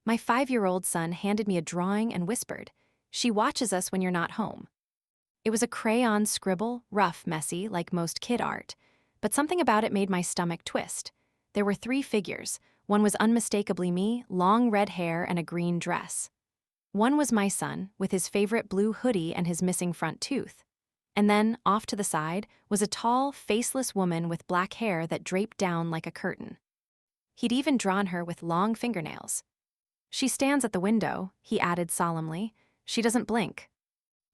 My 5-year-old son handed me a drawing and whispered, "She watches us when you're not home." It was a crayon scribble, rough, messy, like most kid art, but something about it made my stomach twist. There were 3 figures. One was unmistakably me, long red hair and a green dress. One was my son, with his favorite blue hoodie and his missing front tooth. And then, off to the side, was a tall, faceless woman with black hair that draped down like a curtain. He'd even drawn her with long fingernails. "She stands at the window," he added solemnly. "She doesn't blink."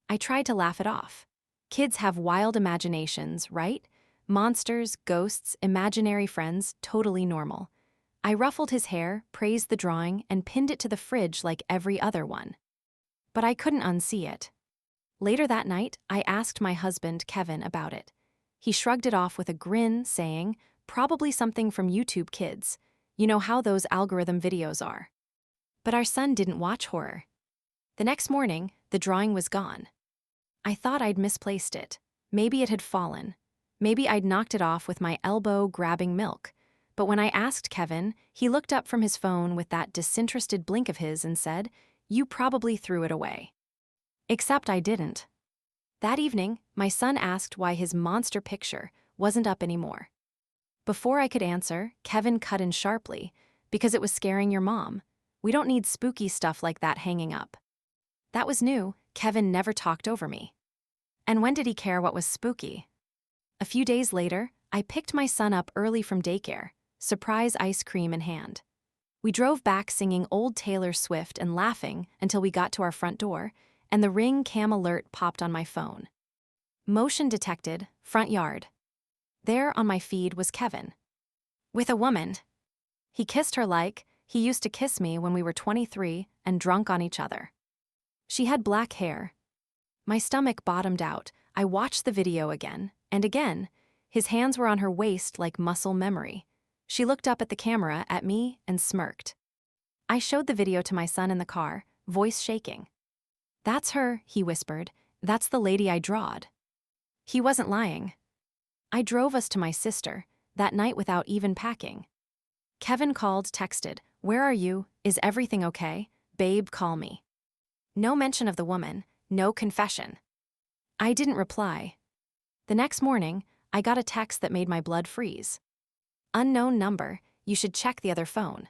I tried to laugh it off. Kids have wild imaginations, right? Monsters, ghosts, imaginary friends, totally normal. I ruffled his hair, praised the drawing, and pinned it to the fridge like every other one. But I couldn't unsee it. Later that night, I asked my husband, Kevin, about it. He shrugged it off with a grin, saying, "Probably something from YouTube Kids. You know how those algorithm videos are." But our son didn't watch horror. The next morning, the drawing was gone. I thought I'd misplaced it. Maybe it had fallen. Maybe I'd knocked it off with my elbow grabbing milk. But when I asked Kevin, he looked up from his phone with that disinterested blink of his and said, "You probably threw it away." Except I didn't. That evening, my son asked why his monster picture wasn't up anymore. Before I could answer, Kevin cut in sharply, "Because it was scaring your mom. We don't need spooky stuff like that hanging up." That was new. Kevin never talked over me. And when did he care what was spooky? A few days later, I picked my son up early from daycare, surprise ice cream in hand. We drove back singing Old Taylor Swift and laughing until we got to our front door, and the Ring cam alert popped on my phone. Motion detected, front yard. There on my feed was Kevin. With a woman. He kissed her like he used to kiss me when we were 23 and drunk on each other. She had black hair. My stomach bottomed out. I watched the video again, and again. His hands were on her waist like muscle memory. She looked up at the camera, at me, and smirked. I showed the video to my son in the car, voice shaking. "That's her," he whispered. "That's the lady I drawed." He wasn't lying. I drove us to my sister, that night without even packing. Kevin called, texted, "Where are you? Is everything okay? Babe, call me." No mention of the woman, no confession. I didn't reply. The next morning, I got a text that made my blood freeze. "Unknown number, you should check the other phone."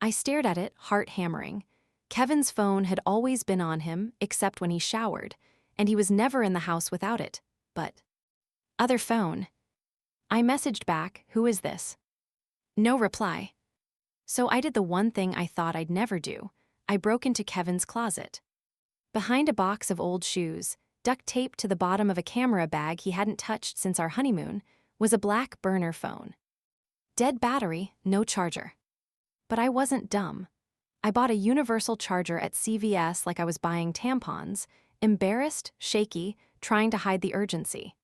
I stared at it, heart hammering. Kevin's phone had always been on him, except when he showered, and he was never in the house without it. But other phone. I messaged back, "Who is this?" No reply. So I did the one thing I thought I'd never do. I broke into Kevin's closet. Behind a box of old shoes, duct taped to the bottom of a camera bag he hadn't touched since our honeymoon, was a black burner phone. Dead battery, no charger. But I wasn't dumb. I bought a universal charger at CVS like I was buying tampons, embarrassed, shaky, trying to hide the urgency.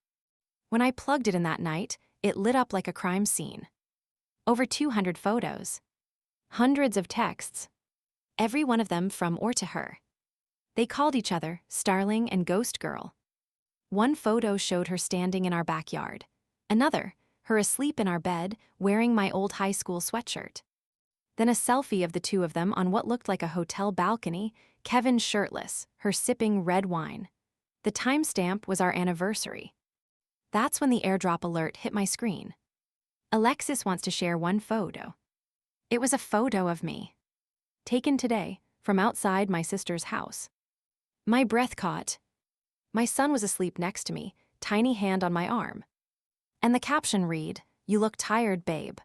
When I plugged it in that night, it lit up like a crime scene. Over 200 photos. Hundreds of texts. Every one of them from or to her. They called each other Starling and Ghost Girl. One photo showed her standing in our backyard. Another, her asleep in our bed, wearing my old high school sweatshirt. Then a selfie of the two of them on what looked like a hotel balcony, Kevin shirtless, her sipping red wine. The timestamp was our anniversary. That's when the airdrop alert hit my screen. "Alexis wants to share one photo." It was a photo of me. Taken today, from outside my sister's house. My breath caught. My son was asleep next to me, tiny hand on my arm. And the caption read, "You look tired, babe."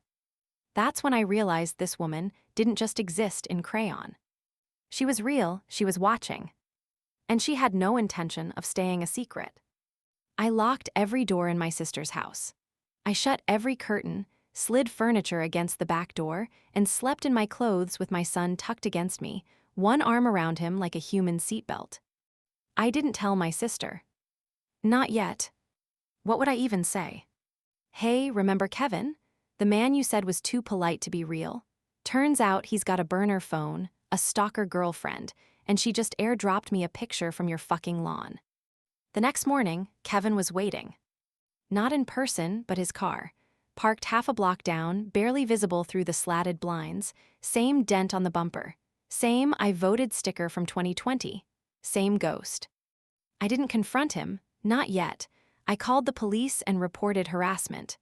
That's when I realized this woman didn't just exist in crayon. She was real, she was watching. And she had no intention of staying a secret. I locked every door in my sister's house. I shut every curtain, slid furniture against the back door, and slept in my clothes with my son tucked against me, one arm around him like a human seatbelt. I didn't tell my sister. Not yet. What would I even say? "Hey, remember Kevin? The man you said was too polite to be real? Turns out he's got a burner phone, a stalker girlfriend, and she just airdropped me a picture from your fucking lawn." The next morning, Kevin was waiting. Not in person, but his car. Parked half a block down, barely visible through the slatted blinds, same dent on the bumper. Same I voted sticker from 2020. Same ghost. I didn't confront him, not yet. I called the police and reported harassment.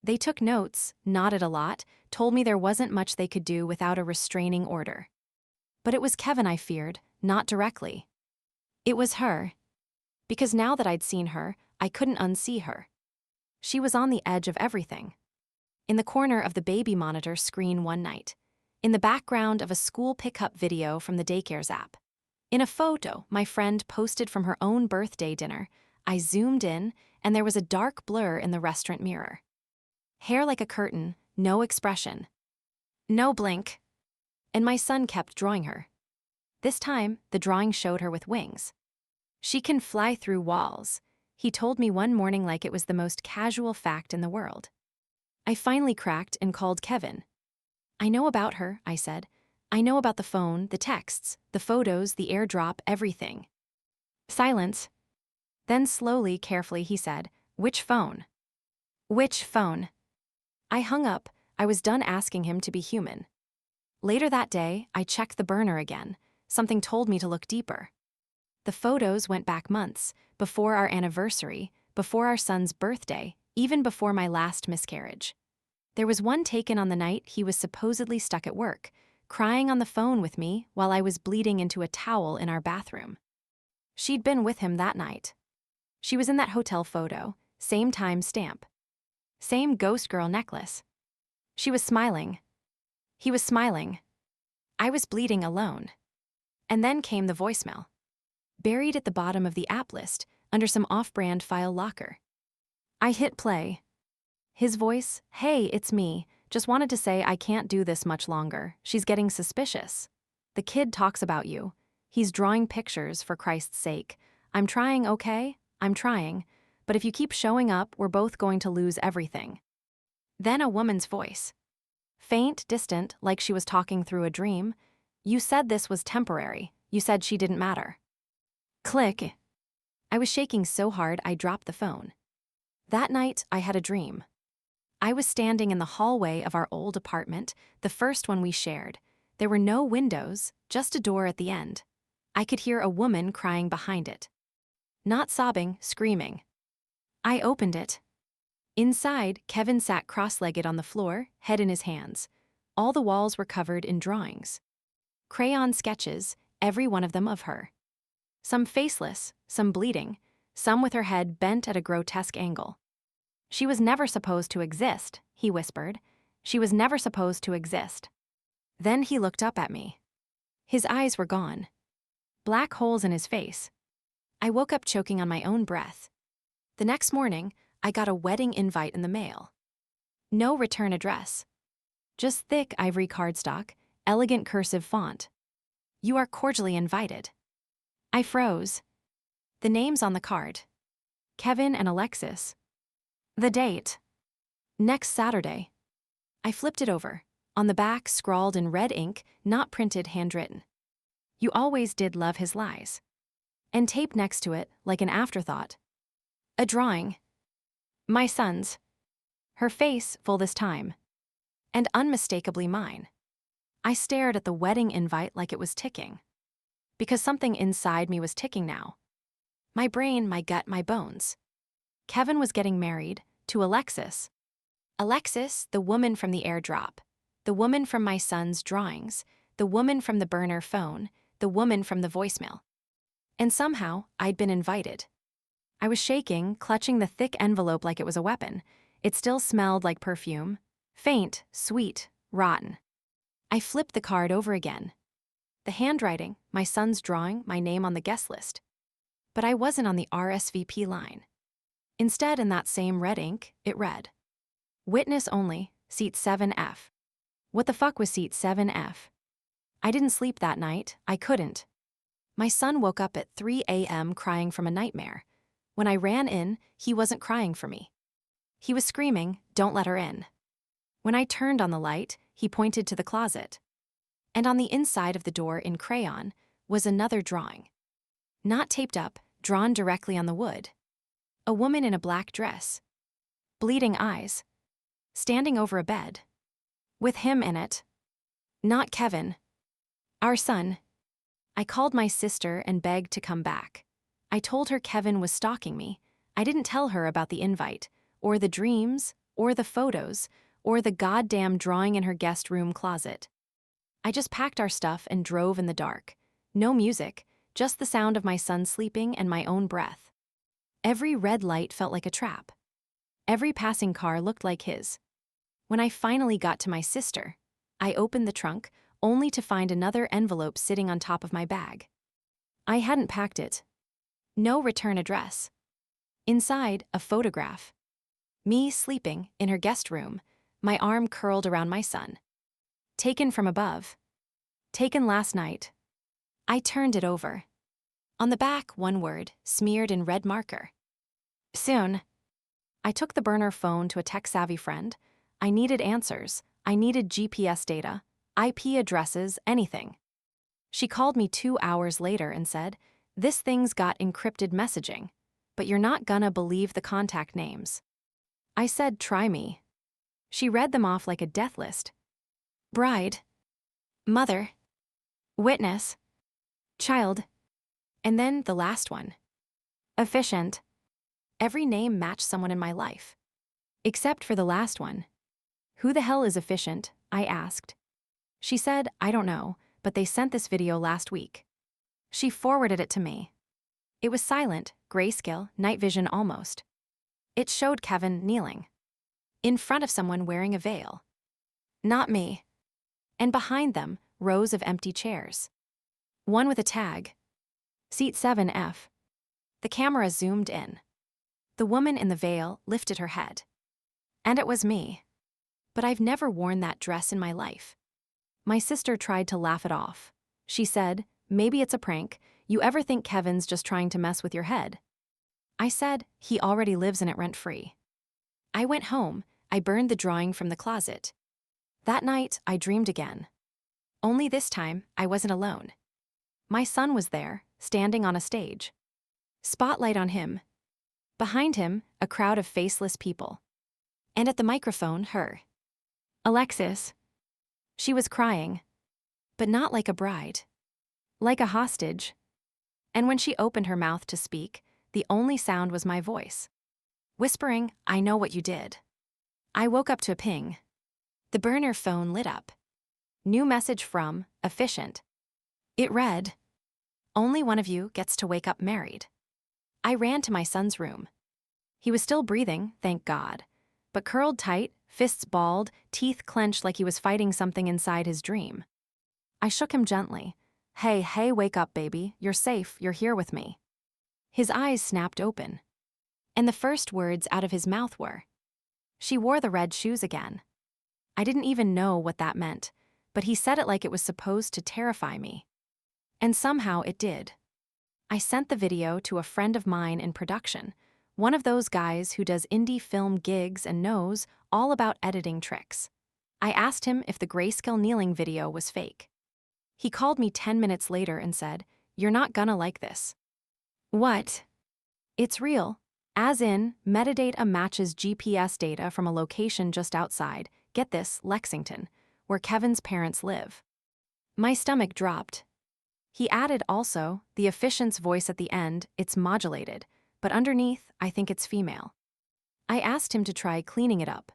They took notes, nodded a lot, told me there wasn't much they could do without a restraining order. But it was Kevin I feared, not directly. It was her. Because now that I'd seen her, I couldn't unsee her. She was on the edge of everything. In the corner of the baby monitor screen one night. In the background of a school pickup video from the daycare's app. In a photo my friend posted from her own birthday dinner, I zoomed in, and there was a dark blur in the restaurant mirror. Hair like a curtain, no expression. No blink. And my son kept drawing her. This time, the drawing showed her with wings. She can fly through walls, he told me one morning like it was the most casual fact in the world. I finally cracked and called Kevin. I know about her, I said. I know about the phone, the texts, the photos, the airdrop, everything. Silence. Then slowly, carefully, he said, "Which phone?" Which phone? I hung up. I was done asking him to be human. Later that day, I checked the burner again. Something told me to look deeper. The photos went back months, before our anniversary, before our son's birthday, even before my last miscarriage. There was one taken on the night he was supposedly stuck at work, crying on the phone with me while I was bleeding into a towel in our bathroom. She'd been with him that night. She was in that hotel photo, same time stamp. Same ghost girl necklace. She was smiling. He was smiling. I was bleeding alone. And then came the voicemail. Buried at the bottom of the app list, under some off-brand file locker. I hit play. His voice, "Hey, it's me. Just wanted to say I can't do this much longer. She's getting suspicious. The kid talks about you. He's drawing pictures, for Christ's sake. I'm trying, okay? I'm trying. But if you keep showing up, we're both going to lose everything." Then a woman's voice. Faint, distant, like she was talking through a dream. "You said this was temporary. You said she didn't matter." Click. I was shaking so hard I dropped the phone. That night, I had a dream. I was standing in the hallway of our old apartment, the first one we shared. There were no windows, just a door at the end. I could hear a woman crying behind it. Not sobbing, screaming. I opened it. Inside, Kevin sat cross-legged on the floor, head in his hands. All the walls were covered in drawings. Crayon sketches, every one of them of her. Some faceless, some bleeding, some with her head bent at a grotesque angle. "She was never supposed to exist," he whispered. "She was never supposed to exist." Then he looked up at me. His eyes were gone. Black holes in his face. I woke up choking on my own breath. The next morning, I got a wedding invite in the mail. No return address. Just thick ivory cardstock, elegant cursive font. "You are cordially invited." I froze. The names on the card. Kevin and Alexis. The date. Next Saturday. I flipped it over. On the back, scrawled in red ink, not printed, handwritten. "You always did love his lies." And taped next to it, like an afterthought. A drawing. My son's. Her face, full this time. And unmistakably mine. I stared at the wedding invite like it was ticking. Because something inside me was ticking now. My brain, my gut, my bones. Kevin was getting married to Alexis. Alexis, the woman from the airdrop. The woman from my son's drawings. The woman from the burner phone. The woman from the voicemail. And somehow, I'd been invited. I was shaking, clutching the thick envelope like it was a weapon. It still smelled like perfume. Faint, sweet, rotten. I flipped the card over again. The handwriting, my son's drawing, my name on the guest list. But I wasn't on the RSVP line. Instead, in that same red ink, it read, "Witness only, seat 7F. What the fuck was seat 7F? I didn't sleep that night, I couldn't. My son woke up at 3 a.m. crying from a nightmare. When I ran in, he wasn't crying for me. He was screaming, 'Don't let her in.' When I turned on the light, he pointed to the closet. And on the inside of the door in crayon was another drawing. Not taped up, drawn directly on the wood. A woman in a black dress. Bleeding eyes. Standing over a bed. With him in it. Not Kevin. Our son. I called my sister and begged to come back. I told her Kevin was stalking me. I didn't tell her about the invite, or the dreams, or the photos, or the goddamn drawing in her guest room closet. I just packed our stuff and drove in the dark. No music, just the sound of my son sleeping and my own breath. Every red light felt like a trap. Every passing car looked like his. When I finally got to my sister, I opened the trunk, only to find another envelope sitting on top of my bag. I hadn't packed it. No return address. Inside, a photograph. Me sleeping in her guest room, my arm curled around my son. Taken from above. Taken last night. I turned it over. On the back, one word, smeared in red marker. Soon. I took the burner phone to a tech-savvy friend. I needed answers. I needed GPS data, IP addresses, anything. She called me 2 hours later and said, "This thing's got encrypted messaging, but you're not gonna believe the contact names." I said, "Try me." She read them off like a death list. Bride. Mother. Witness. Child. And then the last one. Efficient. Every name matched someone in my life. Except for the last one. Who the hell is Efficient? I asked. She said, I don't know, but they sent this video last week. She forwarded it to me. It was silent, grayscale, night vision almost. It showed Kevin kneeling. In front of someone wearing a veil. Not me. And behind them, rows of empty chairs. One with a tag. Seat 7F. The camera zoomed in. The woman in the veil lifted her head. And it was me. But I've never worn that dress in my life. My sister tried to laugh it off. She said, "Maybe it's a prank. You ever think Kevin's just trying to mess with your head?" I said, "He already lives in it rent-free." I went home. I burned the drawing from the closet. That night, I dreamed again. Only this time, I wasn't alone. My son was there, standing on a stage. Spotlight on him. Behind him, a crowd of faceless people. And at the microphone, her. Alexis. She was crying. But not like a bride. Like a hostage. And when she opened her mouth to speak, the only sound was my voice. Whispering, "I know what you did." I woke up to a ping. The burner phone lit up. New message from Efficient. It read, "Only one of you gets to wake up married." I ran to my son's room. He was still breathing, thank God, but curled tight, fists balled, teeth clenched like he was fighting something inside his dream. I shook him gently. Hey, wake up, baby. You're safe. You're here with me." His eyes snapped open. And the first words out of his mouth were, "She wore the red shoes again." I didn't even know what that meant, but he said it like it was supposed to terrify me. And somehow it did. I sent the video to a friend of mine in production, one of those guys who does indie film gigs and knows all about editing tricks. I asked him if the grayscale kneeling video was fake. He called me 10 minutes later and said, "You're not gonna like this." What? It's real. As in, metadata matches GPS data from a location just outside, get this, Lexington, where Kevin's parents live. My stomach dropped. He added also, the Efficient's voice at the end, it's modulated, but underneath, I think it's female. I asked him to try cleaning it up.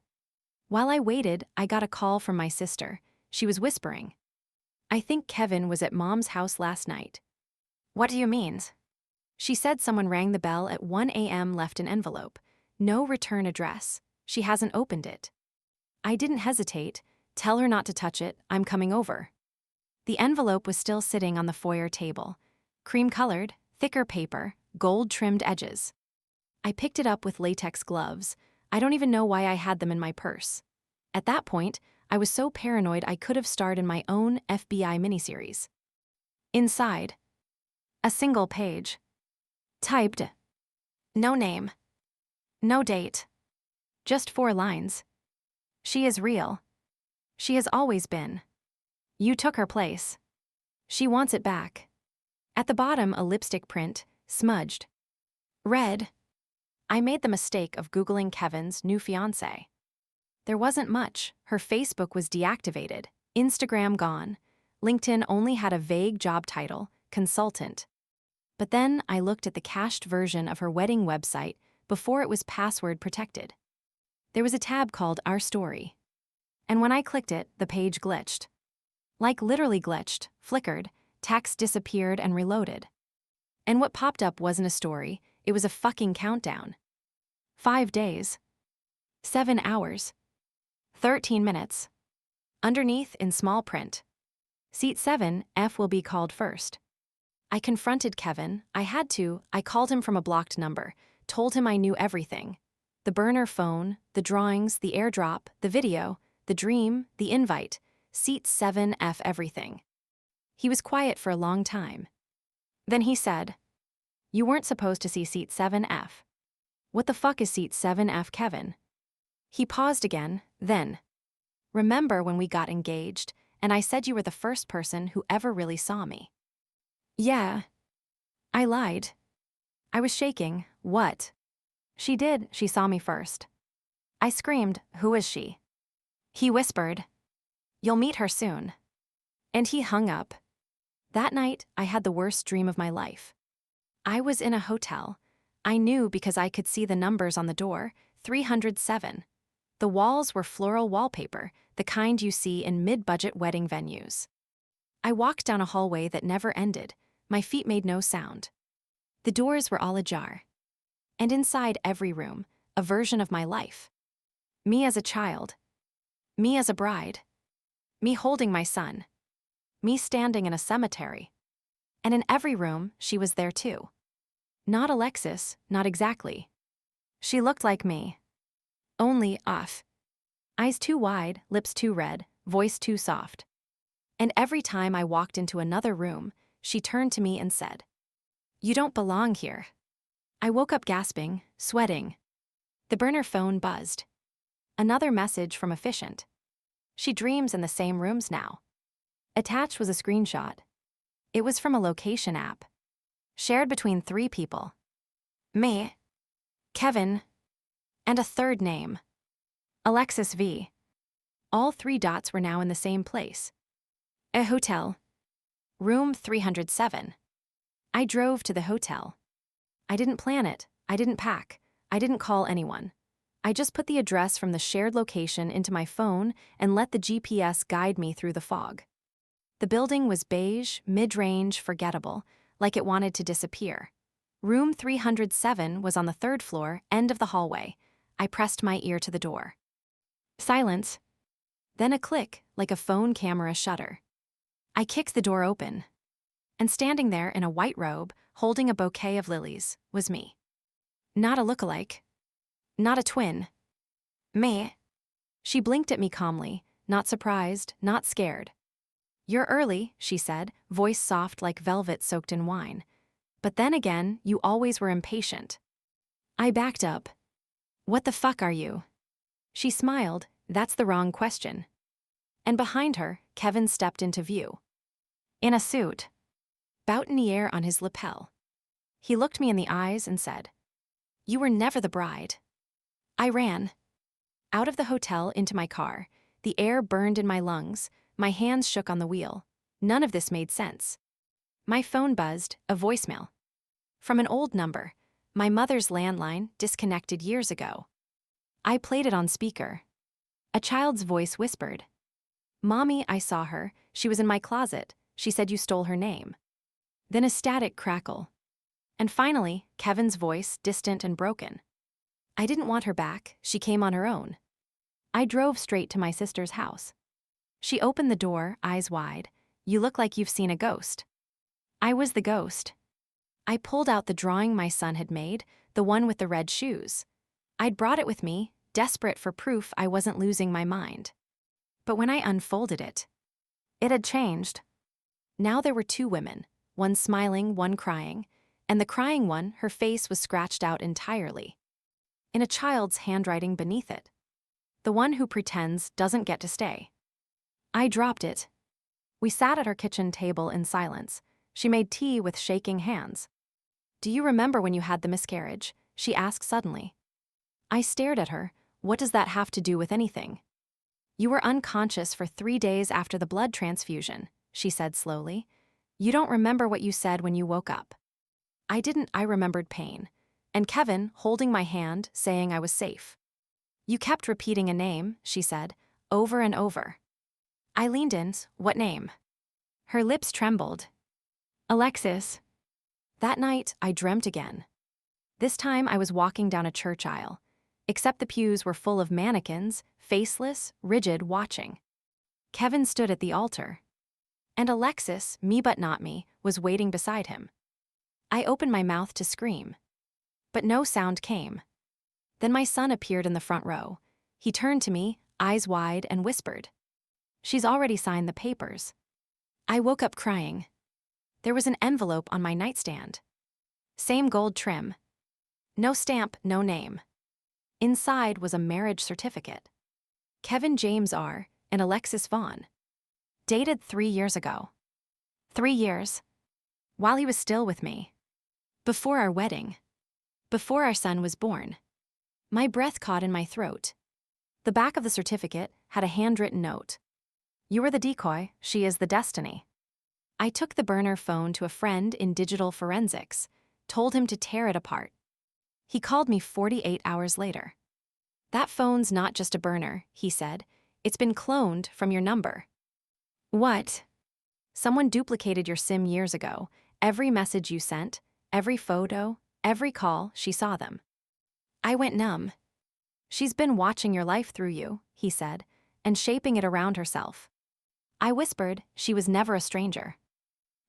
While I waited, I got a call from my sister. She was whispering, "I think Kevin was at Mom's house last night." What do you mean? She said someone rang the bell at 1 a.m. left an envelope. No return address. She hasn't opened it. I didn't hesitate. Tell her not to touch it. I'm coming over. The envelope was still sitting on the foyer table. Cream-colored, thicker paper, gold-trimmed edges. I picked it up with latex gloves. I don't even know why I had them in my purse. At that point, I was so paranoid I could have starred in my own FBI miniseries. Inside, a single page. Typed. No name. No date. Just 4 lines. She is real. She has always been. You took her place. She wants it back. At the bottom, a lipstick print, smudged. Red. I made the mistake of Googling Kevin's new fiancé. There wasn't much. Her Facebook was deactivated, Instagram gone. LinkedIn only had a vague job title, consultant. But then I looked at the cached version of her wedding website before it was password protected. There was a tab called Our Story. And when I clicked it, the page glitched. Like literally glitched, flickered, text disappeared and reloaded. And what popped up wasn't a story, it was a fucking countdown. 5 days. 7 hours. 13 minutes. Underneath, in small print, Seat 7F will be called first. I confronted Kevin. I had to. I called him from a blocked number, told him I knew everything. The burner phone, the drawings, the airdrop, the video, the dream, the invite, Seat 7F everything. He was quiet for a long time. Then he said, "You weren't supposed to see Seat 7F. What the fuck is Seat 7F, Kevin?" He paused again, then, "Remember when we got engaged, and I said you were the first person who ever really saw me?" "Yeah." I lied. I was shaking. "What?" "She did, she saw me first." I screamed, "Who is she?" He whispered, "You'll meet her soon." And he hung up. That night, I had the worst dream of my life. I was in a hotel. I knew because I could see the numbers on the door, 307. The walls were floral wallpaper, the kind you see in mid-budget wedding venues. I walked down a hallway that never ended. My feet made no sound. The doors were all ajar. And inside every room, a version of my life. Me as a child. Me as a bride. Me holding my son. Me standing in a cemetery. And in every room, she was there too. Not Alexis, not exactly. She looked like me. Only off. Eyes too wide, lips too red, voice too soft. And every time I walked into another room, she turned to me and said, "You don't belong here." I woke up gasping, sweating. The burner phone buzzed. Another message from Efficient. She dreams in the same rooms now. Attached was a screenshot. It was from a location app. Shared between 3 people. Me, Kevin, and a third name. Alexis V. All 3 dots were now in the same place. A hotel. Room 307. I drove to the hotel. I didn't plan it. I didn't pack. I didn't call anyone. I just put the address from the shared location into my phone and let the GPS guide me through the fog. The building was beige, mid-range, forgettable, like it wanted to disappear. Room 307 was on the 3rd floor, end of the hallway. I pressed my ear to the door. Silence. Then a click, like a phone camera shutter. I kicked the door open. And standing there in a white robe, holding a bouquet of lilies, was me. Not a lookalike. Not a twin. Me. She blinked at me calmly, not surprised, not scared. "You're early," she said, voice soft like velvet soaked in wine. "But then again, you always were impatient." I backed up. "What the fuck are you?" She smiled. "That's the wrong question." And behind her, Kevin stepped into view. In a suit. Boutonniere on his lapel. He looked me in the eyes and said, "You were never the bride." I ran. Out of the hotel into my car. The air burned in my lungs. My hands shook on the wheel. None of this made sense. My phone buzzed, a voicemail. From an old number. My mother's landline, disconnected years ago. I played it on speaker. A child's voice whispered, "Mommy, I saw her. She was in my closet. She said you stole her name." Then a static crackle. And finally, Kevin's voice, distant and broken. "I didn't want her back. She came on her own." I drove straight to my sister's house. She opened the door, eyes wide. "You look like you've seen a ghost." I was the ghost. I pulled out the drawing my son had made, the one with the red shoes. I'd brought it with me, desperate for proof I wasn't losing my mind. But when I unfolded it had changed. Now there were 2 women, one smiling, one crying, and the crying one, her face was scratched out entirely. In a child's handwriting beneath it. The one who pretends doesn't get to stay. I dropped it. We sat at our kitchen table in silence. She made tea with shaking hands. "Do you remember when you had the miscarriage?" she asked suddenly. I stared at her. "What does that have to do with anything?" "You were unconscious for 3 days after the blood transfusion," she said slowly. You don't remember what you said when you woke up. I didn't. I remembered pain. And Kevin holding my hand, saying I was safe. You kept repeating a name, she said, over and over. I leaned in. What name? Her lips trembled. Alexis. That night, I dreamt again. This time I was walking down a church aisle, except the pews were full of mannequins, faceless, rigid, watching. Kevin stood at the altar. And Alexis, me but not me, was waiting beside him. I opened my mouth to scream. But no sound came. Then my son appeared in the front row. He turned to me, eyes wide, and whispered, She's already signed the papers. I woke up crying. There was an envelope on my nightstand. Same gold trim. No stamp, no name. Inside was a marriage certificate. Kevin James R. and Alexis Vaughn. Dated 3 years ago. 3 years. While he was still with me. Before our wedding. Before our son was born. My breath caught in my throat. The back of the certificate had a handwritten note. You are the decoy, she is the destiny. I took the burner phone to a friend in digital forensics, told him to tear it apart. He called me 48 hours later. That phone's not just a burner, he said. It's been cloned from your number. What? Someone duplicated your SIM years ago. Every message you sent, every photo, every call, she saw them. I went numb. She's been watching your life through you, he said, and shaping it around herself. I whispered, she was never a stranger.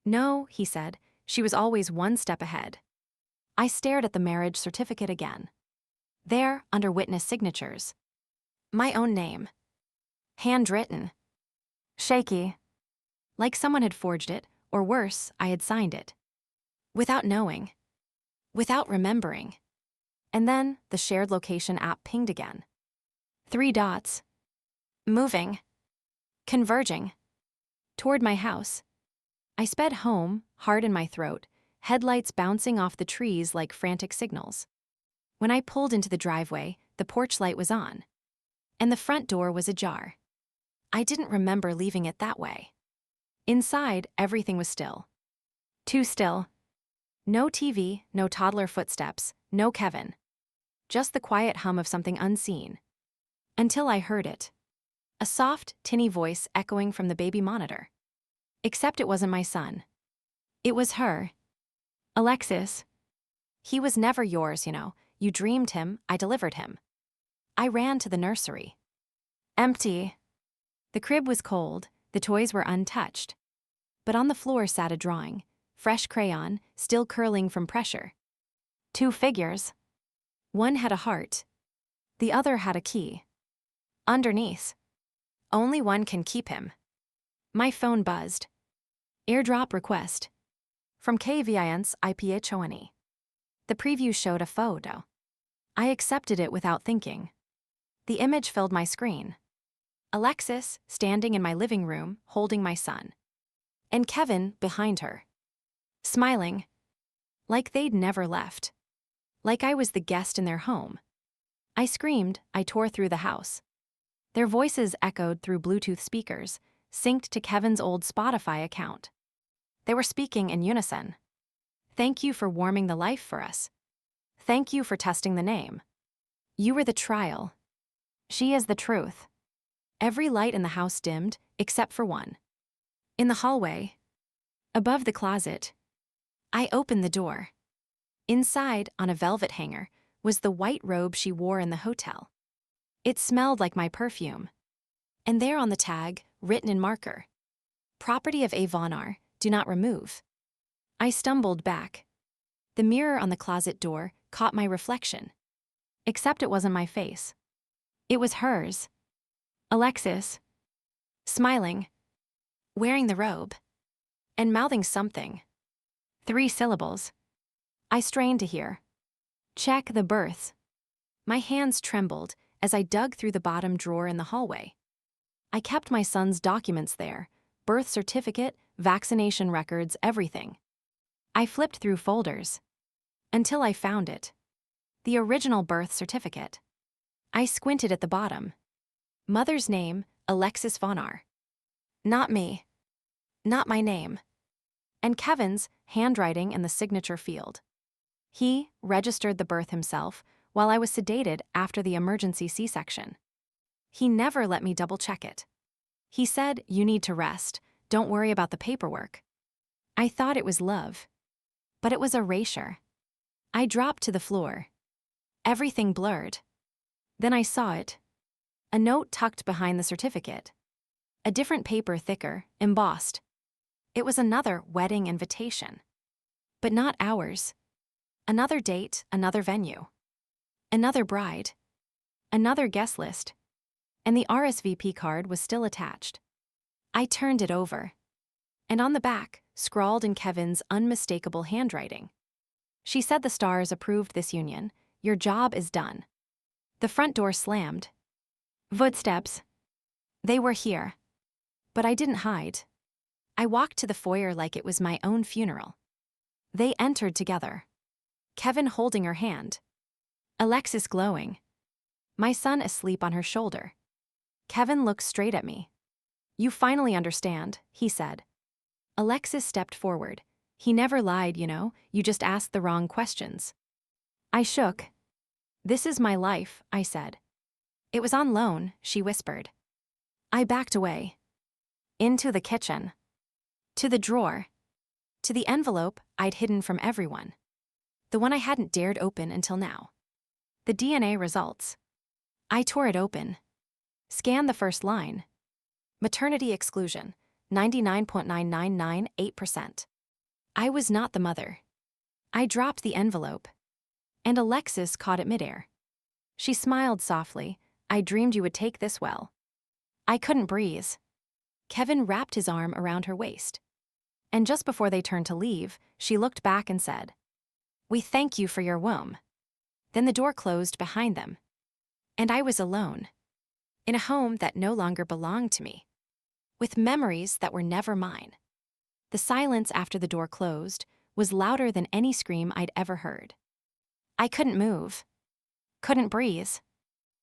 No, he said, she was always one step ahead. I stared at the marriage certificate again. There, under witness signatures. My own name. Handwritten. Shaky. Like someone had forged it, or worse, I had signed it. Without knowing. Without remembering. And then, the shared location app pinged again. 3 dots. Moving. Converging. Toward my house. I sped home, heart in my throat, headlights bouncing off the trees like frantic signals. When I pulled into the driveway, the porch light was on. And the front door was ajar. I didn't remember leaving it that way. Inside, everything was still. Too still. No TV, no toddler footsteps, no Kevin. Just the quiet hum of something unseen. Until I heard it. A soft, tinny voice echoing from the baby monitor. Except it wasn't my son. It was her. Alexis. He was never yours, you know. You dreamed him, I delivered him. I ran to the nursery. Empty. The crib was cold, the toys were untouched. But on the floor sat a drawing, fresh crayon, still curling from pressure. 2 figures. One had a heart. The other had a key. Underneath. Only one can keep him. My phone buzzed. Airdrop request. From KVIN's IPHONE. The preview showed a photo. I accepted it without thinking. The image filled my screen. Alexis, standing in my living room, holding my son. And Kevin, behind her. Smiling. Like they'd never left. Like I was the guest in their home. I screamed, I tore through the house. Their voices echoed through Bluetooth speakers, synced to Kevin's old Spotify account. They were speaking in unison. Thank you for warming the life for us. Thank you for testing the name. You were the trial. She is the truth. Every light in the house dimmed, except for one. In the hallway. Above the closet. I opened the door. Inside, on a velvet hanger, was the white robe she wore in the hotel. It smelled like my perfume. And there on the tag, written in marker. Property of A. Vaughn, do not remove. I stumbled back. The mirror on the closet door caught my reflection. Except it wasn't my face. It was hers. Alexis. Smiling. Wearing the robe. And mouthing something. 3 syllables. I strained to hear. Check the birth. My hands trembled as I dug through the bottom drawer in the hallway. I kept my son's documents there, birth certificate, vaccination records, everything. I flipped through folders. Until I found it. The original birth certificate. I squinted at the bottom. Mother's name, Alexis Vaughn. Not me. Not my name. And Kevin's handwriting in the signature field. He registered the birth himself while I was sedated after the emergency C-section. He never let me double-check it. He said, "You need to rest. Don't worry about the paperwork." I thought it was love. But it was erasure. I dropped to the floor. Everything blurred. Then I saw it. A note tucked behind the certificate. A different paper thicker, embossed. It was another wedding invitation. But not ours. Another date, another venue. Another bride. Another guest list. And the RSVP card was still attached. I turned it over. And on the back, scrawled in Kevin's unmistakable handwriting. "She said the stars approved this union. Your job is done." The front door slammed. Footsteps. They were here. But I didn't hide. I walked to the foyer like it was my own funeral. They entered together. Kevin holding her hand. Alexis glowing. My son asleep on her shoulder. Kevin looked straight at me. "You finally understand," he said. Alexis stepped forward. "He never lied, you know, you just asked the wrong questions." I shook. "This is my life," I said. "It was on loan," she whispered. I backed away. Into the kitchen. To the drawer. To the envelope I'd hidden from everyone. The one I hadn't dared open until now. The DNA results. I tore it open. Scanned the first line. Maternity exclusion, 99.9998%. I was not the mother. I dropped the envelope. And Alexis caught it midair. She smiled softly. "I dreamed you would take this well." I couldn't breathe. Kevin wrapped his arm around her waist. And just before they turned to leave, she looked back and said, "We thank you for your womb." Then the door closed behind them. And I was alone. In a home that no longer belonged to me. With memories that were never mine. The silence after the door closed was louder than any scream I'd ever heard. I couldn't move. Couldn't breathe.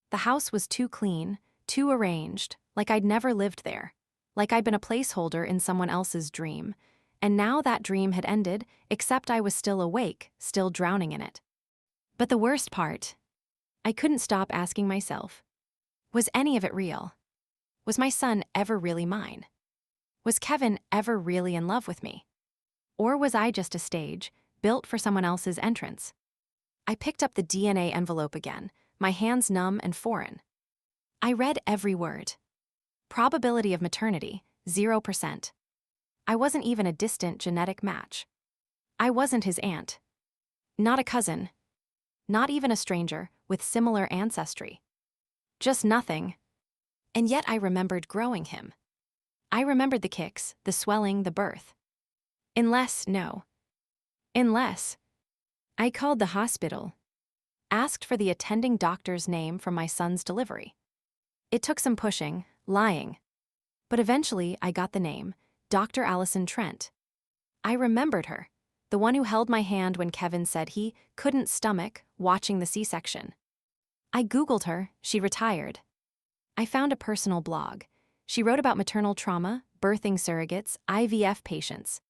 The house was too clean, too arranged, like I'd never lived there. Like I'd been a placeholder in someone else's dream. And now that dream had ended, except I was still awake, still drowning in it. But the worst part, I couldn't stop asking myself, was any of it real? Was my son ever really mine? Was Kevin ever really in love with me? Or was I just a stage, built for someone else's entrance? I picked up the DNA envelope again, my hands numb and foreign. I read every word. Probability of maternity, 0%. I wasn't even a distant genetic match. I wasn't his aunt. Not a cousin. Not even a stranger with similar ancestry. Just nothing. And yet I remembered growing him. I remembered the kicks, the swelling, the birth. Unless I called the hospital, asked for the attending doctor's name from my son's delivery. It took some pushing, lying. But eventually I got the name, Dr. Allison Trent. I remembered her, the one who held my hand when Kevin said he couldn't stomach watching the C-section. I Googled her, she retired. I found a personal blog. She wrote about maternal trauma, birthing surrogates, IVF patients.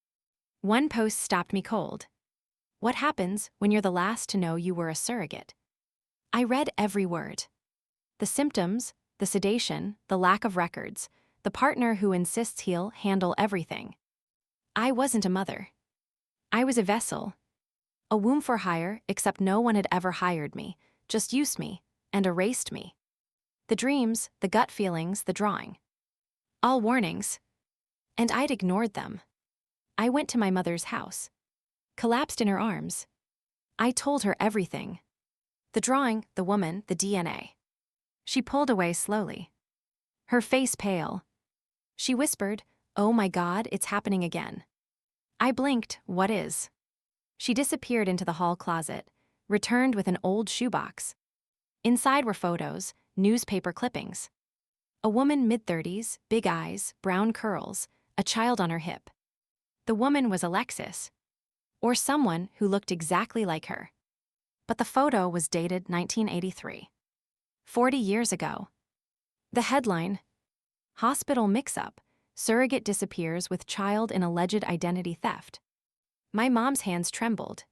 One post stopped me cold. What happens when you're the last to know you were a surrogate? I read every word. The symptoms, the sedation, the lack of records, the partner who insists he'll handle everything. I wasn't a mother. I was a vessel. A womb for hire, except no one had ever hired me, just used me, and erased me. The dreams, the gut feelings, the drawing. All warnings. And I'd ignored them. I went to my mother's house. Collapsed in her arms. I told her everything. The drawing, the woman, the DNA. She pulled away slowly. Her face pale. She whispered, "Oh my God, it's happening again." I blinked, "What is?" She disappeared into the hall closet, returned with an old shoebox. Inside were photos, newspaper clippings. A woman mid-30s, big eyes, brown curls, a child on her hip. The woman was Alexis. Or someone who looked exactly like her. But the photo was dated 1983. 40 years ago. The headline, "Hospital Mix-Up, Surrogate disappears with child in alleged identity theft. My mom's hands trembled.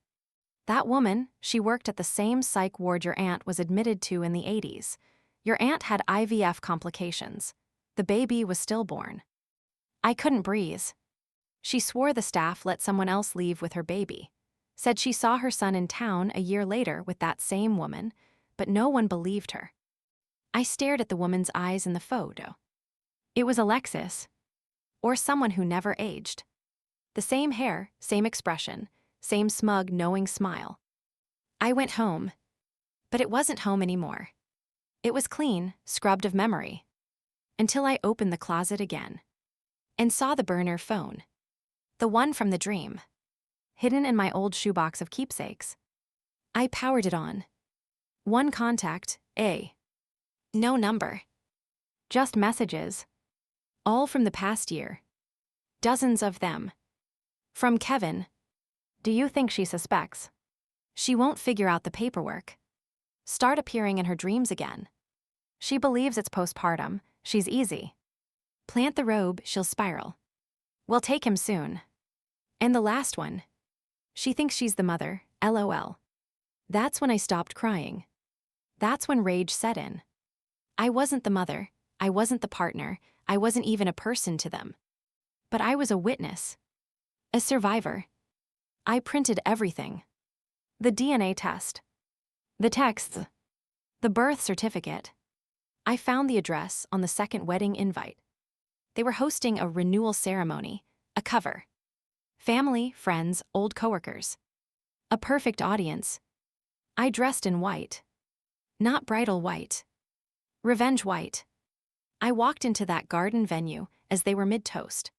That woman, she worked at the same psych ward your aunt was admitted to in the 80s. Your aunt had IVF complications. The baby was stillborn. I couldn't breathe. She swore the staff let someone else leave with her baby. Said she saw her son in town a year later with that same woman, but no one believed her. I stared at the woman's eyes in the photo. It was Alexis, or someone who never aged. The same hair, same expression, same smug, knowing smile. I went home, but it wasn't home anymore. It was clean, scrubbed of memory. Until I opened the closet again and saw the burner phone. The one from the dream, hidden in my old shoebox of keepsakes. I powered it on. One contact, no number. Just messages. All from the past year. Dozens of them. From Kevin. Do you think she suspects? She won't figure out the paperwork. Start appearing in her dreams again. She believes it's postpartum, she's easy. Plant the robe, she'll spiral. We'll take him soon. And the last one. She thinks she's the mother, LOL. That's when I stopped crying. That's when rage set in. I wasn't the mother, I wasn't the partner, I wasn't even a person to them. But I was a witness. A survivor. I printed everything. The DNA test. The texts. The birth certificate. I found the address on the second wedding invite. They were hosting a renewal ceremony, a cover. Family, friends, old coworkers. A perfect audience. I dressed in white. Not bridal white. Revenge white. I walked into that garden venue as they were mid-toast.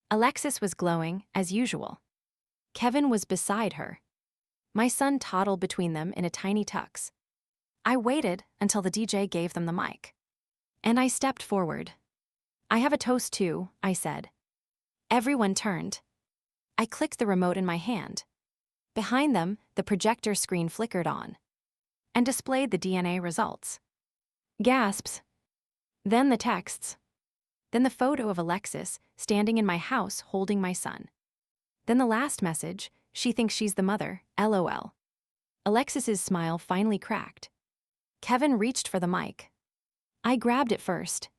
Alexis was glowing, as usual. Kevin was beside her. My son toddled between them in a tiny tux. I waited until the DJ gave them the mic. And I stepped forward. I have a toast too, I said. Everyone turned. I clicked the remote in my hand. Behind them, the projector screen flickered on and displayed the DNA results. Gasps. Then the texts. Then the photo of Alexis standing in my house holding my son. Then the last message, she thinks she's the mother, LOL. Alexis's smile finally cracked. Kevin reached for the mic. I grabbed it first.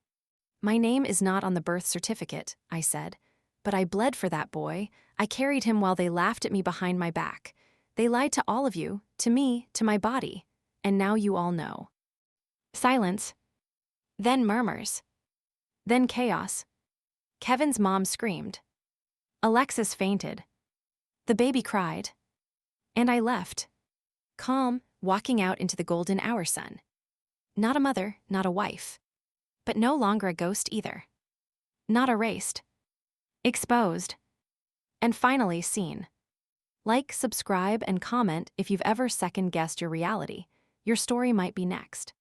My name is not on the birth certificate, I said, but I bled for that boy. I carried him while they laughed at me behind my back. They lied to all of you, to me, to my body, and now you all know. Silence. Then murmurs. Then chaos. Kevin's mom screamed. Alexis fainted. The baby cried. And I left. Calm, walking out into the golden hour sun. Not a mother, not a wife. But no longer a ghost either. Not erased. Exposed. And finally seen. Like, subscribe, and comment if you've ever second-guessed your reality. Your story might be next.